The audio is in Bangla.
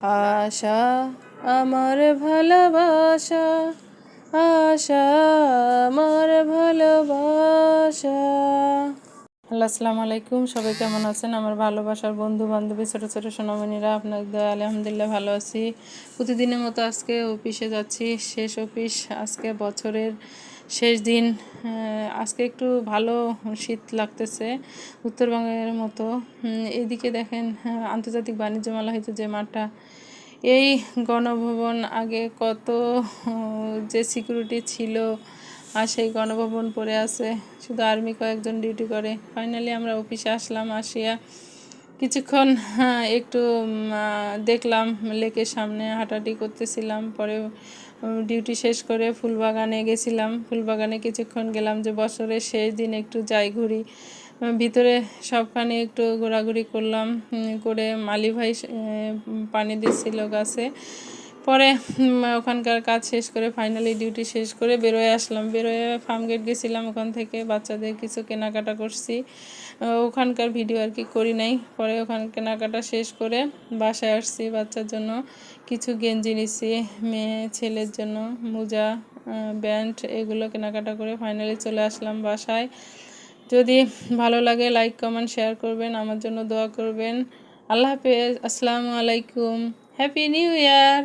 আশা আমার ভালোবাসা, আশা আমার ভালোবাসা। হ্যালো, আসসালামু আলাইকুম। সবাই কেমন আছেন? আমার ভালোবাসার বন্ধু বান্ধবী ছোটো ছোটো সোনামণিরা, আপনার দয়া আলহামদুলিল্লাহ ভালো আছি। প্রতিদিনের মতো আজকে অফিসে যাচ্ছি, শেষ অফিস, আজকে বছরের শেষ দিন। আজকে একটু ভালো শীত লাগতেছে উত্তরবঙ্গের মতো। এদিকে দেখেন আন্তর্জাতিক বাণিজ্য মেলা হয়তো যে মাঠটা, এই গণভবন আগে কত যে সিকিউরিটি ছিল, আর সেই গণভবন পড়ে আছে, শুধু আর্মি কয়েকজন ডিউটি করে। ফাইনালি আমরা অফিসে আসলাম। আসিয়া কিছুক্ষণ একটু দেখলাম, লেকের সামনে হাঁটাহাঁটি করতেছিলাম। পরে ডিউটি শেষ করে ফুলবাগানে গেছিলাম। ফুলবাগানে কিছুক্ষণ গেলাম যে বছরের শেষ দিন একটু যাই ঘুরি। ভিতরে সবখানে একটু ঘোরাঘুরি করলাম, করে মালি ভাই পানি দিচ্ছিল গাছে। পরে ওখানকার কাজ শেষ করে ফাইনালি ডিউটি শেষ করে বেরোয় আসলাম। বেরোয় ফার্মগেট গেছিলাম, ওখান থেকে বাচ্চাদের কিছু কেনাকাটা করছি। ওখানকার ভিডিও আর কি করি নাই। পরে ওখানে কেনাকাটা শেষ করে বাসায় আসছি। বাচ্চার জন্য কিছু গেঞ্জি নিচ্ছি, মেয়ে ছেলের জন্য মোজা, ব্যান্ড, এগুলো কেনাকাটা করে ফাইনালি চলে আসলাম বাসায়। যদি ভালো লাগে লাইক কমেন্ট শেয়ার করবেন, আমার জন্য দোয়া করবেন। আল্লাহ হাফেজ, আসসালামু আলাইকুম, হ্যাপি নিউ ইয়ার।